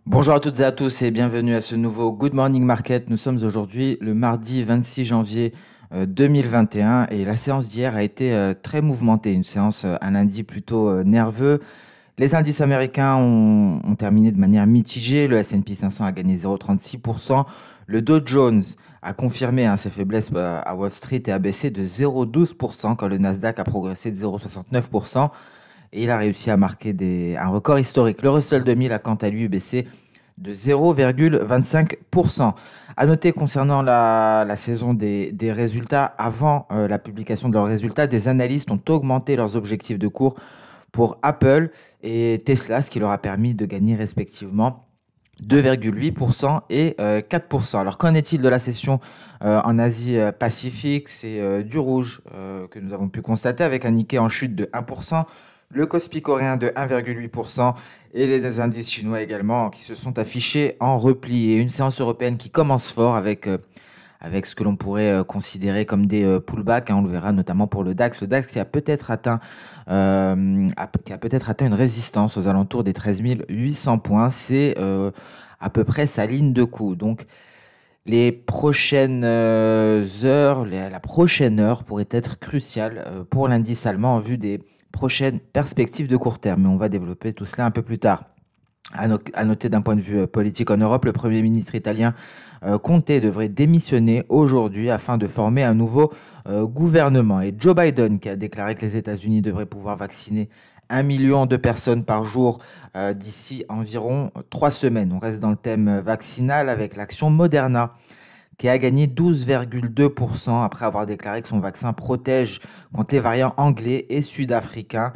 Bonjour à toutes et à tous et bienvenue à ce nouveau Good Morning Market. Nous sommes aujourd'hui le mardi 26 janvier 2021 et la séance d'hier a été très mouvementée, une séance un lundi plutôt nerveux. Les indices américains ont terminé de manière mitigée, le S&P 500 a gagné 0,36%, le Dow Jones a confirmé ses faiblesses à Wall Street et a baissé de 0,12% quand le Nasdaq a progressé de 0,69%. Et il a réussi à marquer un record historique. Le Russell 2000 a quant à lui baissé de 0,25%. À noter concernant la saison des résultats, avant la publication de leurs résultats, des analystes ont augmenté leurs objectifs de cours pour Apple et Tesla, ce qui leur a permis de gagner respectivement 2,8% et 4%. Alors qu'en est-il de la session en Asie-Pacifique? C'est du rouge que nous avons pu constater avec un Nikkei en chute de 1%, le Kospi coréen de 1,8% et les indices chinois également qui se sont affichés en repli. Et une séance européenne qui commence fort avec ce que l'on pourrait considérer comme des pullbacks, on le verra notamment pour le DAX. Le DAX qui a peut-être atteint, une résistance aux alentours des 13 800 points. C'est à peu près sa ligne de coup. Donc les prochaines heures, la prochaine heure pourrait être cruciale pour l'indice allemand en vue des prochaines perspectives de court terme. Mais on va développer tout cela un peu plus tard. À noter d'un point de vue politique en Europe, le Premier ministre italien Conte devrait démissionner aujourd'hui afin de former un nouveau gouvernement. Et Joe Biden qui a déclaré que les États-Unis devraient pouvoir vacciner 1 million de personnes par jour d'ici environ 3 semaines. On reste dans le thème vaccinal avec l'action Moderna qui a gagné 12,2% après avoir déclaré que son vaccin protège contre les variants anglais et sud-africains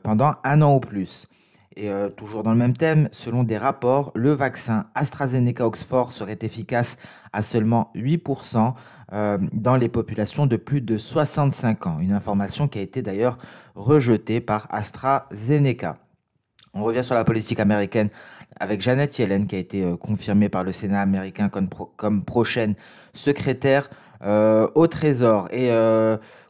pendant un an ou plus. Et toujours dans le même thème, selon des rapports, le vaccin AstraZeneca-Oxford serait efficace à seulement 8% dans les populations de plus de 65 ans. Une information qui a été d'ailleurs rejetée par AstraZeneca. On revient sur la politique américaine avec Janet Yellen qui a été confirmée par le Sénat américain comme prochaine secrétaire au Trésor. Et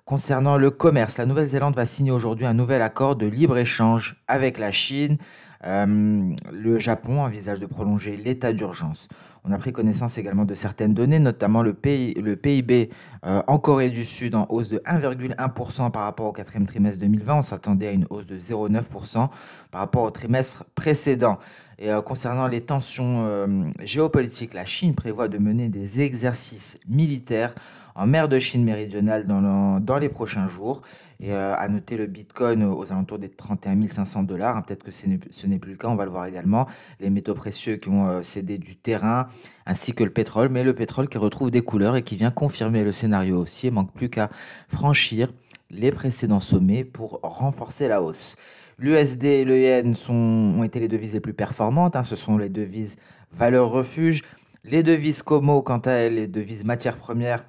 concernant le commerce, la Nouvelle-Zélande va signer aujourd'hui un nouvel accord de libre-échange avec la Chine. Le Japon envisage de prolonger l'état d'urgence. On a pris connaissance également de certaines données, notamment le PIB en Corée du Sud en hausse de 1,1% par rapport au quatrième trimestre 2020. On s'attendait à une hausse de 0,9% par rapport au trimestre précédent. Et concernant les tensions géopolitiques, la Chine prévoit de mener des exercices militaires en mer de Chine méridionale dans les prochains jours. Et à noter le Bitcoin aux alentours des 31 500 dollars. Peut-être que ce n'est plus le cas, on va le voir également. Les métaux précieux qui ont cédé du terrain, ainsi que le pétrole. Mais le pétrole qui retrouve des couleurs et qui vient confirmer le scénario haussier. Il manque plus qu'à franchir les précédents sommets pour renforcer la hausse. L'USD et le yen ont été les devises les plus performantes. Ce sont les devises valeur refuge. Les devises Como, quant à elles, les devises matières premières,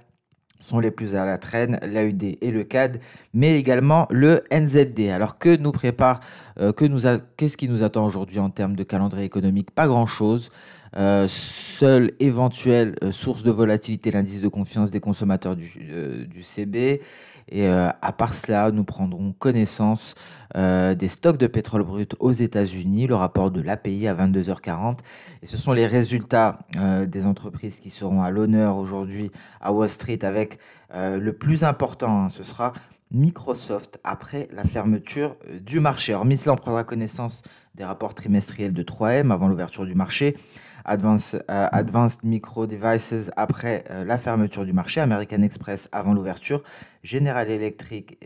sont les plus à la traîne, l'AUD et le CAD, mais également le NZD. Alors que nous prépare, qu'est-ce qui nous attend aujourd'hui en termes de calendrier économique? Pas grand-chose. Seule éventuelle source de volatilité, l'indice de confiance des consommateurs du CB. Et à part cela, nous prendrons connaissance des stocks de pétrole brut aux États-Unis, le rapport de l'API à 22h40. Et ce sont les résultats des entreprises qui seront à l'honneur aujourd'hui à Wall Street avec le plus important, ce sera Microsoft après la fermeture du marché. Hormis cela, on prendra connaissance des rapports trimestriels de 3M avant l'ouverture du marché, Advanced Micro Devices après la fermeture du marché, American Express avant l'ouverture, General Electric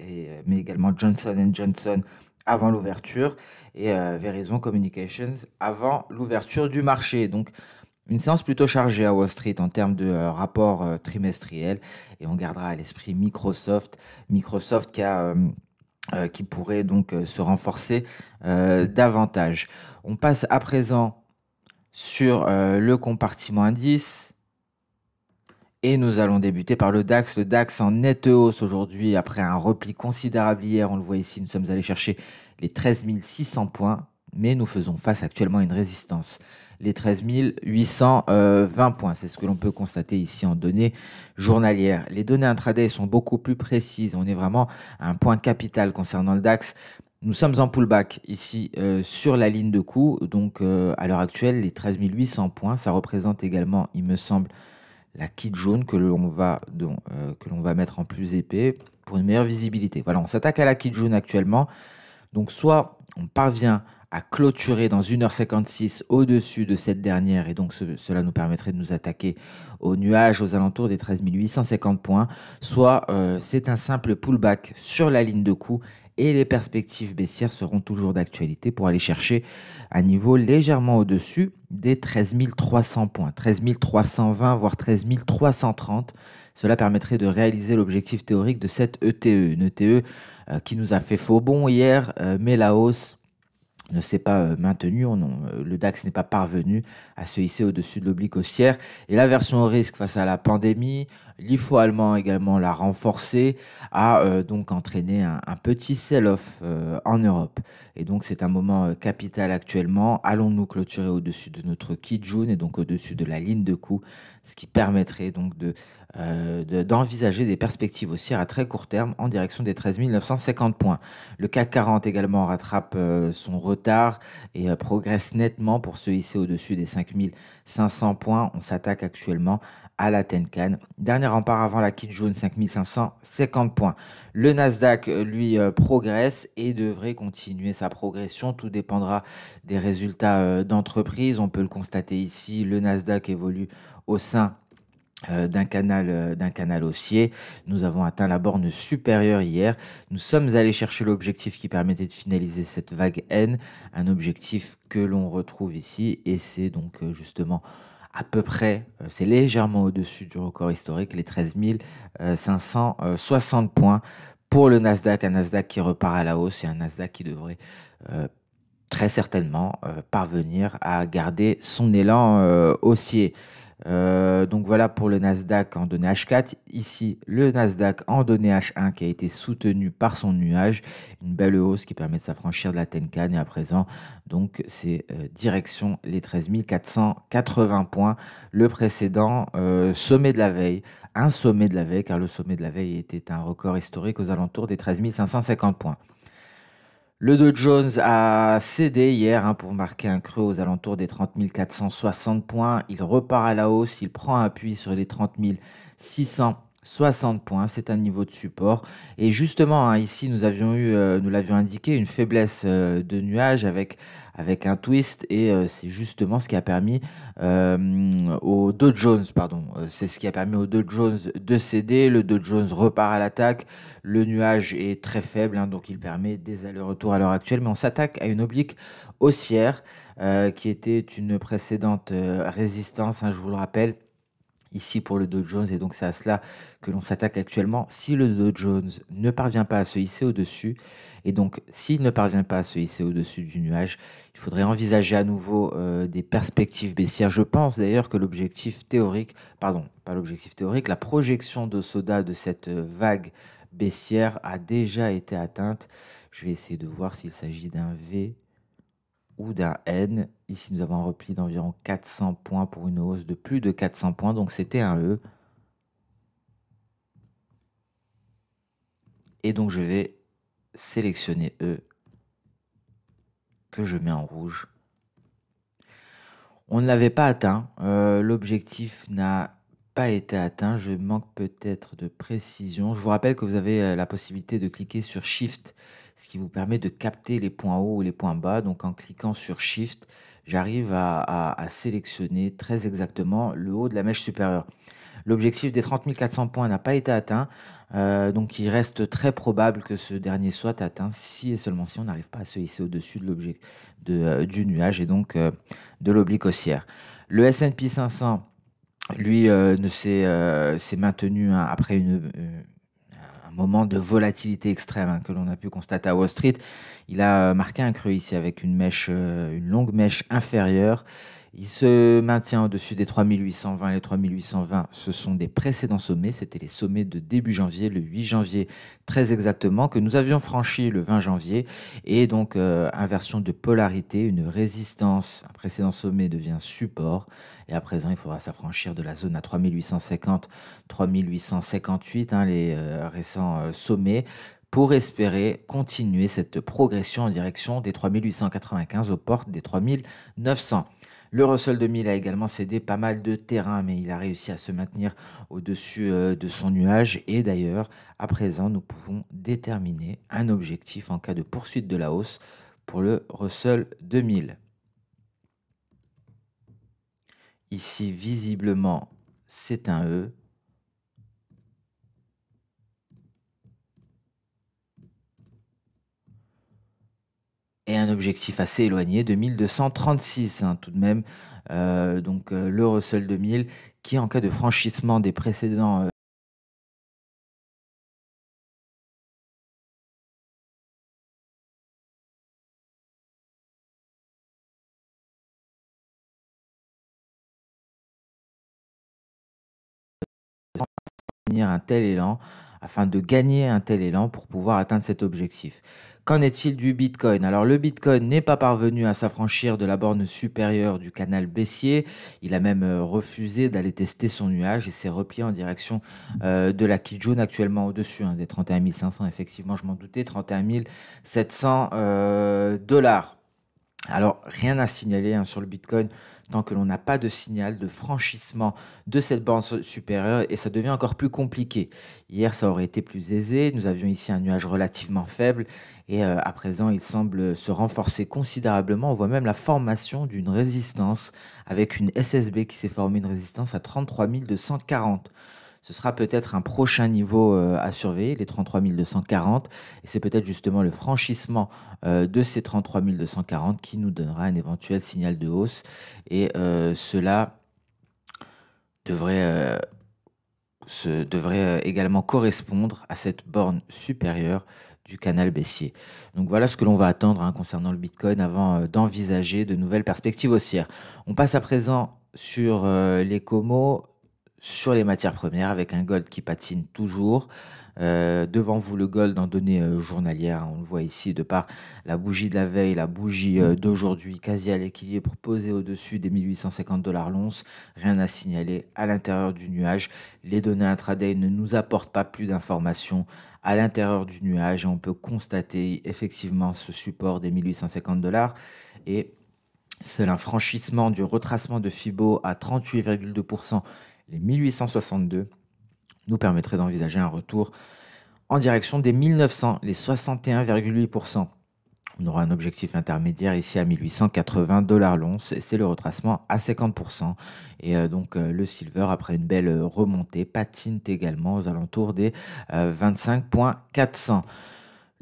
mais également Johnson Johnson avant l'ouverture et Verizon Communications avant l'ouverture du marché. Donc une séance plutôt chargée à Wall Street en termes de rapports trimestriels et on gardera à l'esprit Microsoft qui pourrait donc se renforcer davantage. On passe à présent sur le compartiment indice. Et nous allons débuter par le DAX. Le DAX en nette hausse aujourd'hui après un repli considérable hier. On le voit ici, nous sommes allés chercher les 13 600 points. Mais nous faisons face actuellement à une résistance. Les 13 820 points, c'est ce que l'on peut constater ici en données journalières. Les données intraday sont beaucoup plus précises. On est vraiment à un point capital concernant le DAX. Nous sommes en pullback ici sur la ligne de coup. Donc à l'heure actuelle, les 13 800 points, ça représente également, il me semble, la kit jaune que l'on va mettre en plus épais pour une meilleure visibilité. Voilà, on s'attaque à la kit jaune actuellement. Donc soit on parvient à clôturer dans 1h56 au-dessus de cette dernière et donc cela nous permettrait de nous attaquer au nuage aux alentours des 13 850 points, soit c'est un simple pullback sur la ligne de coup et les perspectives baissières seront toujours d'actualité pour aller chercher un niveau légèrement au-dessus des 13 300 points, 13 320 voire 13 330. Cela permettrait de réaliser l'objectif théorique de cette ETE, une ETE qui nous a fait faux bond hier, mais la hausse ne s'est pas maintenue. Le DAX n'est pas parvenu à se hisser au-dessus de l'oblique haussière. Et la version au risque face à la pandémie, l'IFO allemand également l'a renforcé, a donc entraîné un petit sell-off en Europe. Et donc c'est un moment capital actuellement. Allons-nous clôturer au-dessus de notre kit jaune et donc au-dessus de la ligne de coup, ce qui permettrait donc d'envisager des perspectives haussières à très court terme en direction des 13 950 points. Le CAC 40 également rattrape son retard et progresse nettement pour se hisser au-dessus des 5 500 points. On s'attaque actuellement à la Tenkan. Dernier rempart avant la kit jaune, 5 550 points. Le Nasdaq, lui, progresse et devrait continuer sa progression. Tout dépendra des résultats d'entreprise. On peut le constater ici, le Nasdaq évolue au sein d'un canal haussier. Nous avons atteint la borne supérieure hier. Nous sommes allés chercher l'objectif qui permettait de finaliser cette vague N, un objectif que l'on retrouve ici et c'est donc justement à peu près, c'est légèrement au-dessus du record historique, les 13 560 points pour le Nasdaq, un Nasdaq qui repart à la hausse et un Nasdaq qui devrait très certainement parvenir à garder son élan haussier. Donc voilà pour le Nasdaq en données H4. Ici, le Nasdaq en données H1 qui a été soutenu par son nuage. Une belle hausse qui permet de s'affranchir de la Tenkan. Et à présent, donc c'est direction les 13 480 points. Le précédent sommet de la veille. Un sommet de la veille, car le sommet de la veille était un record historique aux alentours des 13 550 points. Le Dow Jones a cédé hier pour marquer un creux aux alentours des 30 460 points. Il repart à la hausse, il prend appui sur les 30 660 points. C'est un niveau de support. Et justement, ici, nous l'avions indiqué, une faiblesse de nuage avec un twist. Et c'est justement ce qui a permis au Dow Jones, c'est ce qui a permis au Dow Jones de céder. Le Dow Jones repart à l'attaque. Le nuage est très faible, donc il permet des allers-retours à l'heure actuelle. Mais on s'attaque à une oblique haussière qui était une précédente résistance, je vous le rappelle, ici pour le Dow Jones. Et donc c'est à cela que l'on s'attaque actuellement. Si le Dow Jones ne parvient pas à se hisser au-dessus, et donc s'il ne parvient pas à se hisser au-dessus du nuage, il faudrait envisager à nouveau des perspectives baissières. Je pense d'ailleurs que l'objectif théorique, pardon, pas l'objectif théorique, la projection de Soda de cette vague baissière a déjà été atteinte. Je vais essayer de voir s'il s'agit d'un V ou d'un N. Ici, nous avons un repli d'environ 400 points pour une hausse de plus de 400 points. Donc, c'était un E. Et donc, je vais sélectionner E que je mets en rouge. On ne l'avait pas atteint. L'objectif n'a pas été atteint. Je manque peut-être de précision. Je vous rappelle que vous avez la possibilité de cliquer sur Shift, ce qui vous permet de capter les points hauts ou les points bas. Donc en cliquant sur Shift, j'arrive à sélectionner très exactement le haut de la mèche supérieure. L'objectif des 30 400 points n'a pas été atteint. Donc il reste très probable que ce dernier soit atteint si et seulement si on n'arrive pas à se hisser au-dessus du nuage et donc de l'oblique haussière. Le S&P 500, lui, s'est maintenu après un moment de volatilité extrême que l'on a pu constater à Wall Street. Il a marqué un creux ici avec une longue mèche inférieure. Il se maintient au-dessus des 3820. Les 3820, ce sont des précédents sommets. C'était les sommets de début janvier, le 8 janvier très exactement, que nous avions franchi le 20 janvier. Et donc, inversion de polarité, une résistance. Un précédent sommet devient support. Et à présent, il faudra s'affranchir de la zone à 3850, 3858, les récents sommets, pour espérer continuer cette progression en direction des 3895 aux portes des 3900. Le Russell 2000 a également cédé pas mal de terrain, mais il a réussi à se maintenir au-dessus de son nuage. Et d'ailleurs, à présent, nous pouvons déterminer un objectif en cas de poursuite de la hausse pour le Russell 2000. Ici, visiblement, c'est un E. Et un objectif assez éloigné de 1236 tout de même. Le Russell 2000 qui, en cas de franchissement des précédents un tel élan, afin de gagner un tel élan pour pouvoir atteindre cet objectif. Qu'en est-il du Bitcoin? Alors le Bitcoin n'est pas parvenu à s'affranchir de la borne supérieure du canal baissier. Il a même refusé d'aller tester son nuage et s'est replié en direction de la Kijun, actuellement au-dessus des 31 500. Effectivement, je m'en doutais, 31 700 dollars. Alors, rien à signaler sur le Bitcoin tant que l'on n'a pas de signal de franchissement de cette borne supérieure, et ça devient encore plus compliqué. Hier, ça aurait été plus aisé. Nous avions ici un nuage relativement faible et à présent, il semble se renforcer considérablement. On voit même la formation d'une résistance avec une SSB qui s'est formée, une résistance à 33 240. Ce sera peut-être un prochain niveau à surveiller, les 33 240. Et c'est peut-être justement le franchissement de ces 33 240 qui nous donnera un éventuel signal de hausse. Et cela devrait, également correspondre à cette borne supérieure du canal baissier. Donc voilà ce que l'on va attendre concernant le Bitcoin avant d'envisager de nouvelles perspectives haussières. On passe à présent sur les comos, sur les matières premières, avec un gold qui patine toujours. Devant vous, le gold en données journalières, on le voit ici de par la bougie de la veille, la bougie d'aujourd'hui, quasi à l'équilibre, posée au-dessus des 1850 dollars l'once. Rien à signaler à l'intérieur du nuage. Les données intraday ne nous apportent pas plus d'informations à l'intérieur du nuage et on peut constater effectivement ce support des 1850 dollars. Et seul un franchissement du retracement de Fibo à 38,2%, les 1862, nous permettrait d'envisager un retour en direction des 1900, les 61,8%. On aura un objectif intermédiaire ici à 1880 dollars l'once, et c'est le retracement à 50%. Et le silver, après une belle remontée, patine également aux alentours des 25,400.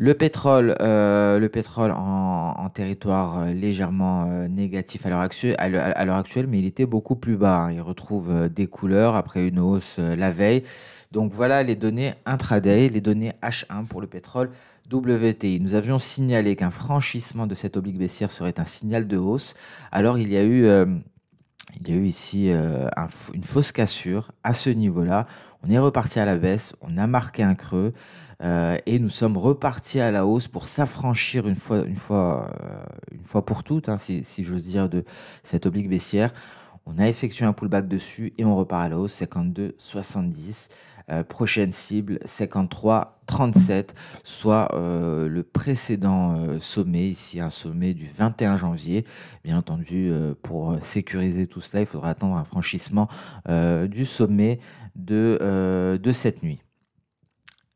Le pétrole en territoire légèrement négatif à l'heure actuelle, mais il était beaucoup plus bas. Il retrouve des couleurs après une hausse la veille. Donc voilà les données intraday, les données H1 pour le pétrole WTI. Nous avions signalé qu'un franchissement de cette oblique baissière serait un signal de hausse. Alors il y a eu ici une fausse cassure à ce niveau-là. On est reparti à la baisse, on a marqué un creux et nous sommes repartis à la hausse pour s'affranchir une fois pour toutes, si j'ose dire, de cette oblique baissière. On a effectué un pullback dessus et on repart à la hausse, 52,70. Prochaine cible, 53,37, soit le précédent sommet, ici un sommet du 21 janvier. Bien entendu, pour sécuriser tout cela, il faudra attendre un franchissement du sommet de cette nuit.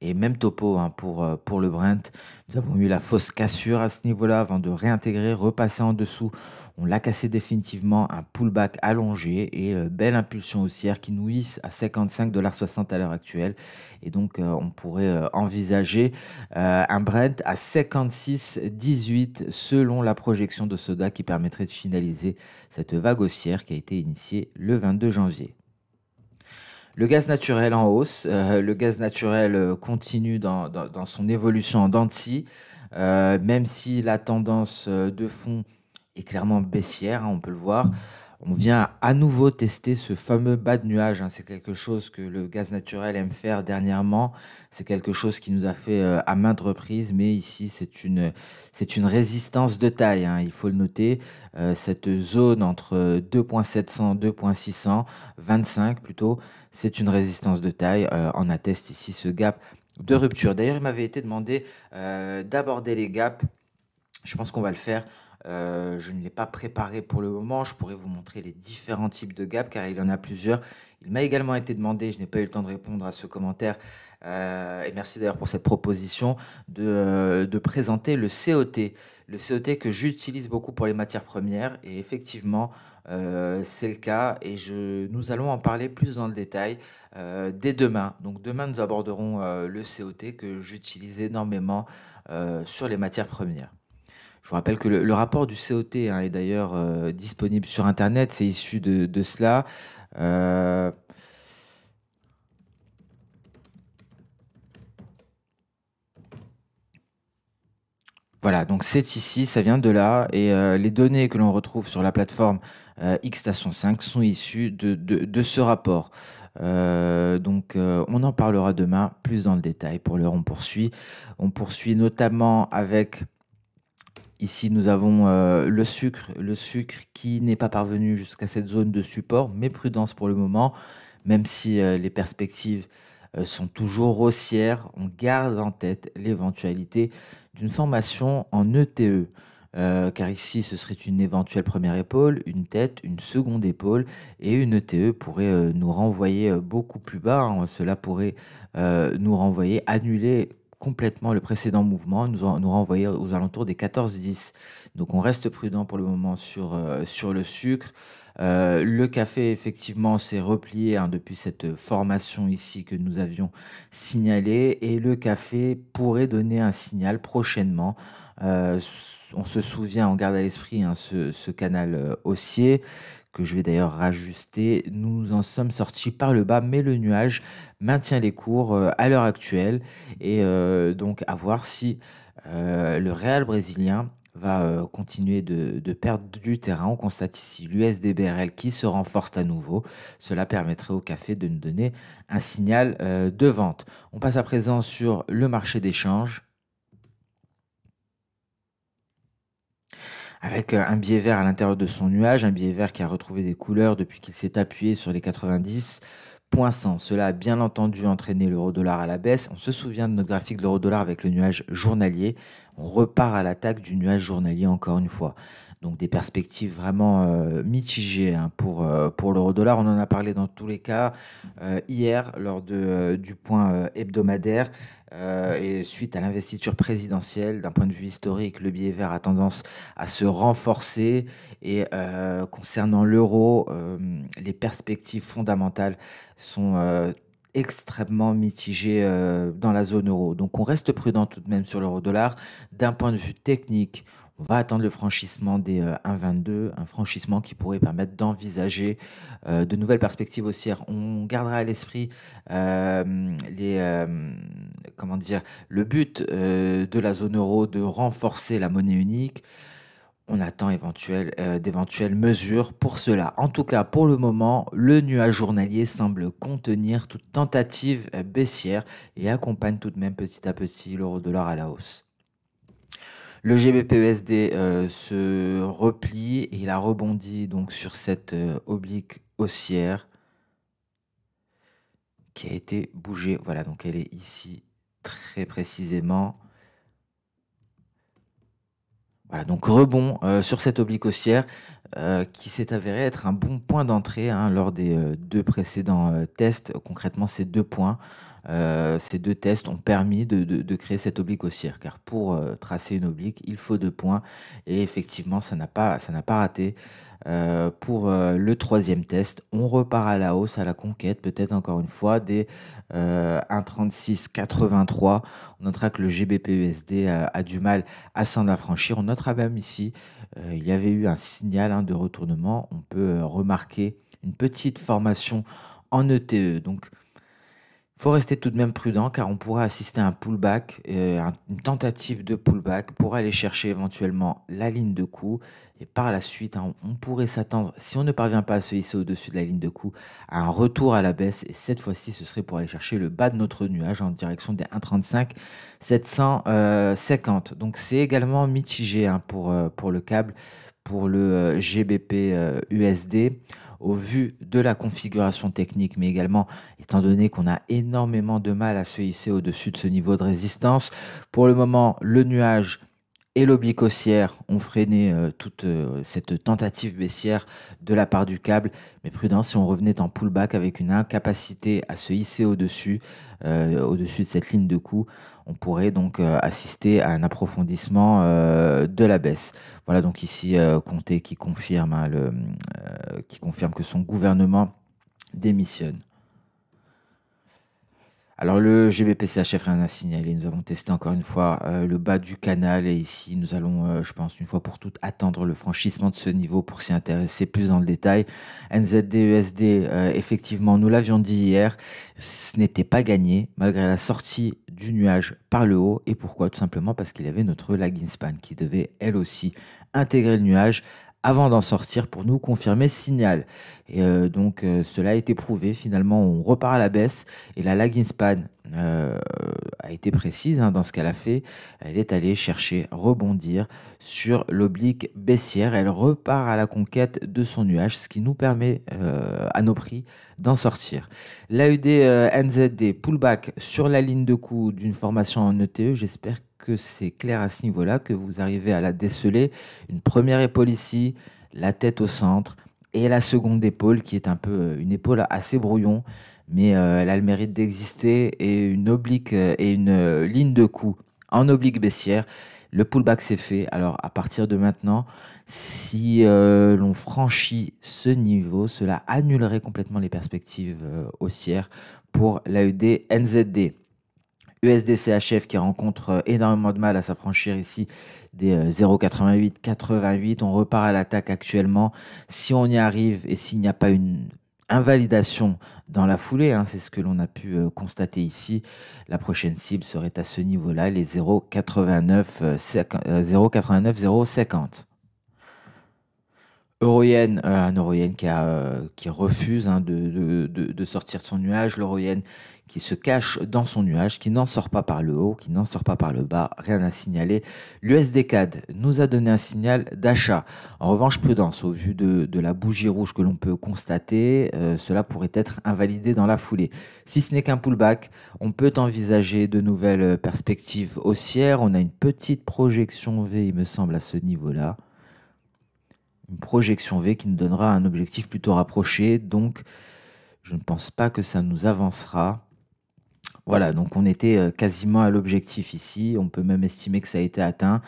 Et même topo pour le Brent. Nous avons eu la fausse cassure à ce niveau-là avant de réintégrer, repasser en dessous. On l'a cassé définitivement, un pullback allongé et belle impulsion haussière qui nous hisse à 55,60 $ à l'heure actuelle. Et donc, on pourrait envisager un Brent à 56,18 selon la projection de Soda qui permettrait de finaliser cette vague haussière qui a été initiée le 22 janvier. Le gaz naturel en hausse, le gaz naturel continue dans son évolution en dents de scie, même si la tendance de fond est clairement baissière, on peut le voir. On vient à nouveau tester ce fameux bas de nuage. C'est quelque chose que le gaz naturel aime faire dernièrement. C'est quelque chose qui nous a fait à maintes reprises, mais ici c'est une résistance de taille. Il faut le noter. Cette zone entre 2.700, 2.600, 25 plutôt, c'est une résistance de taille. On atteste ici ce gap de rupture. D'ailleurs, il m'avait été demandé d'aborder les gaps. Je pense qu'on va le faire. Je ne l'ai pas préparé pour le moment. Je pourrais vous montrer les différents types de gaps car il y en a plusieurs. Il m'a également été demandé, je n'ai pas eu le temps de répondre à ce commentaire, et merci d'ailleurs pour cette proposition, de présenter le COT. Le COT que j'utilise beaucoup pour les matières premières et effectivement, c'est le cas et nous allons en parler plus dans le détail dès demain. Donc demain, nous aborderons le COT que j'utilise énormément sur les matières premières. Je vous rappelle que le rapport du COT hein, est d'ailleurs disponible sur Internet, c'est issu de cela. Euh, voilà, donc c'est ici, ça vient de là, et les données que l'on retrouve sur la plateforme Xstation 5 sont issues de ce rapport. Donc on en parlera demain plus dans le détail. Pour l'heure, on poursuit. On poursuit notamment avec. Ici, nous avons le sucre qui n'est pas parvenu jusqu'à cette zone de support, mais prudence pour le moment, même si les perspectives sont toujours haussières, on garde en tête l'éventualité d'une formation en ETE. Car ici, ce serait une éventuelle première épaule, une tête, une seconde épaule, et une ETE pourrait nous renvoyer beaucoup plus bas, hein. Cela pourrait nous renvoyer, annuler complètement le précédent mouvement, nous renvoyer aux alentours des 14-10. Donc on reste prudent pour le moment sur le sucre. Le café, effectivement, s'est replié hein, depuis cette formation ici que nous avions signalée. Et le café pourrait donner un signal prochainement. Euh, on se souvient, on garde à l'esprit hein, ce canal haussier que je vais d'ailleurs rajuster. Nous en sommes sortis par le bas, mais le nuage maintient les cours à l'heure actuelle. Et donc à voir si le Real brésilien va continuer de perdre du terrain. On constate ici l'USD-BRL qui se renforce à nouveau. Cela permettrait au café de nous donner un signal de vente. On passe à présent sur le marché d'échange, avec un billet vert à l'intérieur de son nuage, un billet vert qui a retrouvé des couleurs depuis qu'il s'est appuyé sur les 90,100. Cela a bien entendu entraîné l'euro-dollar à la baisse. On se souvient de notre graphique de l'euro-dollar avec le nuage journalier. On repart à l'attaque du nuage journalier encore une fois. Donc des perspectives vraiment mitigées hein, pour l'euro-dollar. On en a parlé dans tous les cas hier lors du point hebdomadaire. Et suite à l'investiture présidentielle, d'un point de vue historique, le billet vert a tendance à se renforcer. Et concernant l'euro, les perspectives fondamentales sont extrêmement mitigées dans la zone euro. Donc on reste prudent tout de même sur l'euro-dollar. D'un point de vue technique, on va attendre le franchissement des 1,22, un franchissement qui pourrait permettre d'envisager de nouvelles perspectives haussières. On gardera à l'esprit comment dire, le but de la zone euro de renforcer la monnaie unique. On attend d'éventuelles mesures pour cela. En tout cas, pour le moment, le nuage journalier semble contenir toute tentative baissière et accompagne tout de même petit à petit l'euro-dollar à la hausse. Le GBP-USD se replie et il a rebondi donc sur cette oblique haussière qui a été bougée. Voilà, donc elle est ici très précisément. Voilà, donc rebond sur cette oblique haussière qui s'est avéré être un bon point d'entrée hein, lors des deux précédents tests. Concrètement, ces deux tests ont permis de créer cette oblique haussière. Car pour tracer une oblique, il faut 2 points. Et effectivement, ça n'a pas raté. Pour le troisième test, on repart à la hausse, à la conquête, peut-être encore une fois, des 1,3683. On notera que le GBP-USD a du mal à s'en affranchir. On notera même ici, il y avait eu un signal hein, de retournement. On peut remarquer une petite formation en ETE. Donc, il faut rester tout de même prudent car on pourra assister à un pullback, une tentative de pullback pour aller chercher éventuellement la ligne de coup. Et par la suite, hein, on pourrait s'attendre, si on ne parvient pas à se hisser au-dessus de la ligne de coup, à un retour à la baisse. Et cette fois-ci, ce serait pour aller chercher le bas de notre nuage en direction des 1,35 750. Donc c'est également mitigé hein, pour le câble. pour le GBP USD. Au vu de la configuration technique, mais également étant donné qu'on a énormément de mal à se hisser au-dessus de ce niveau de résistance. Pour le moment, le nuage et l'oblique haussière ont freiné toute cette tentative baissière de la part du câble. Mais prudence, si on revenait en pullback avec une incapacité à se hisser au-dessus de cette ligne de coup, on pourrait donc assister à un approfondissement de la baisse. Voilà donc ici Conté qui confirme que son gouvernement démissionne. Alors le GBP-CHF, rien à signaler, nous avons testé encore une fois le bas du canal et ici nous allons, je pense, une fois pour toutes attendre le franchissement de ce niveau pour s'y intéresser plus dans le détail. NZD-USD, effectivement, nous l'avions dit hier, ce n'était pas gagné malgré la sortie du nuage par le haut. Et pourquoi? Tout simplement parce qu'il y avait notre lagging span qui devait elle aussi intégrer le nuage avant d'en sortir pour nous confirmer ce signal. Et donc cela a été prouvé, finalement on repart à la baisse et la lagging span a été précise dans ce qu'elle a fait. Elle est allée chercher rebondir sur l'oblique baissière, elle repart à la conquête de son nuage, ce qui nous permet à nos prix d'en sortir. L'AUD NZD pullback sur la ligne de coup d'une formation en ETE, j'espère que c'est clair à ce niveau-là, que vous arrivez à la déceler. Une première épaule ici, la tête au centre, et la seconde épaule qui est un peu une épaule assez brouillon, mais elle a le mérite d'exister, et une oblique et une ligne de coup en oblique baissière. Le pullback s'est fait. Alors à partir de maintenant, si l'on franchit ce niveau, cela annulerait complètement les perspectives haussières pour l'AED NZD. USD-CHF qui rencontre énormément de mal à s'affranchir ici des 0,88-88. On repart à l'attaque actuellement. Si on y arrive et s'il n'y a pas une invalidation dans la foulée, c'est ce que l'on a pu constater ici, la prochaine cible serait à ce niveau-là, les 0,89-0,50. Euro-yen, un euro-yen qui refuse de sortir de son nuage, l'euro-yen qui se cache dans son nuage, qui n'en sort pas par le haut, qui n'en sort pas par le bas, rien à signaler. L'USD CAD nous a donné un signal d'achat. En revanche, prudence, au vu de la bougie rouge que l'on peut constater, cela pourrait être invalidé dans la foulée. Si ce n'est qu'un pullback, on peut envisager de nouvelles perspectives haussières. On a une petite projection V, il me semble, à ce niveau-là. Une projection V qui nous donnera un objectif plutôt rapproché, donc je ne pense pas que ça nous avancera. Voilà, donc on était quasiment à l'objectif ici, on peut même estimer que ça a été atteint.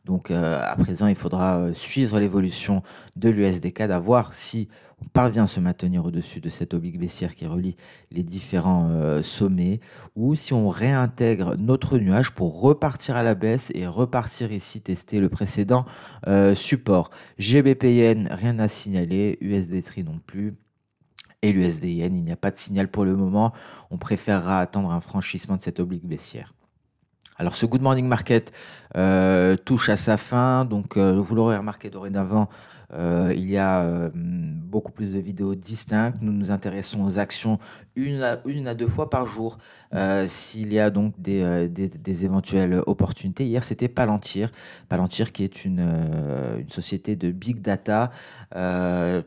Donc à présent, il faudra suivre l'évolution de l'USDCAD, à voir si on parvient à se maintenir au-dessus de cette oblique baissière qui relie les différents sommets, ou si on réintègre notre nuage pour repartir à la baisse et repartir ici tester le précédent support. GBP-Yen, rien à signaler, USD-TRI non plus. Et l'USD-Yen, il n'y a pas de signal pour le moment. On préférera attendre un franchissement de cette oblique baissière. Alors ce Good Morning Market touche à sa fin, donc vous l'aurez remarqué dorénavant, il y a beaucoup plus de vidéos distinctes. Nous nous intéressons aux actions une à deux fois par jour s'il y a donc des éventuelles opportunités. Hier c'était Palantir qui est une société de big data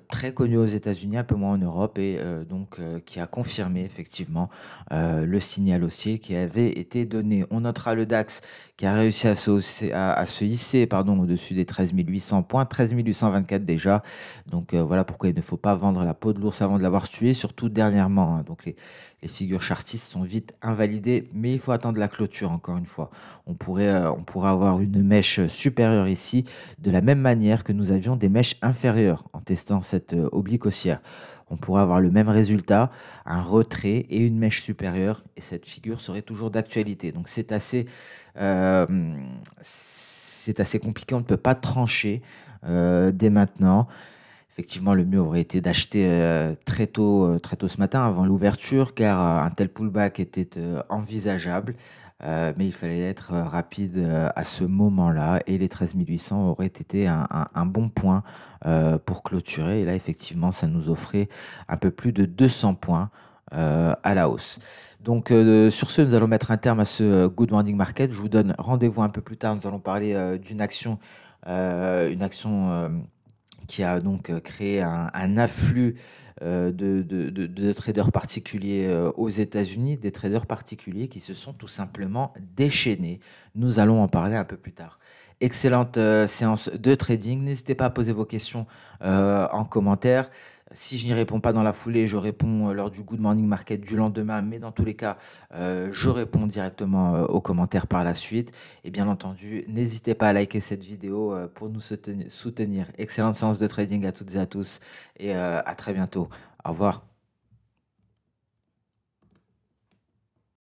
très connue aux États-Unis, un peu moins en Europe, et donc qui a confirmé effectivement le signal haussier qui avait été donné. On notera le DAX qui a réussi à se hisser au-dessus des 13 800 points, 13 824 déjà. Donc voilà pourquoi il ne faut pas vendre la peau de l'ours avant de l'avoir tué, surtout dernièrement. Donc les figures chartistes sont vite invalidées, mais il faut attendre la clôture encore une fois. On pourrait avoir une mèche supérieure ici, de la même manière que nous avions des mèches inférieures en testant cette oblique haussière. On pourrait avoir le même résultat, un retrait et une mèche supérieure, et cette figure serait toujours d'actualité. Donc c'est assez compliqué, on ne peut pas trancher dès maintenant. Effectivement, le mieux aurait été d'acheter très tôt ce matin, avant l'ouverture, car un tel pullback était envisageable. Mais il fallait être rapide à ce moment-là, et les 13 800 auraient été un bon point pour clôturer. Et là, effectivement, ça nous offrait un peu plus de 200 points à la hausse. Donc, sur ce, nous allons mettre un terme à ce Good Morning Market. Je vous donne rendez-vous un peu plus tard. Nous allons parler une action qui a donc créé un afflux de traders particuliers aux États-Unis, des traders particuliers qui se sont tout simplement déchaînés. Nous allons en parler un peu plus tard. Excellente séance de trading. N'hésitez pas à poser vos questions en commentaire. Si je n'y réponds pas dans la foulée, je réponds lors du Good Morning Market du lendemain, mais dans tous les cas, je réponds directement aux commentaires par la suite. Et bien entendu, n'hésitez pas à liker cette vidéo pour nous soutenir. Excellente séance de trading à toutes et à tous et à très bientôt. Au revoir.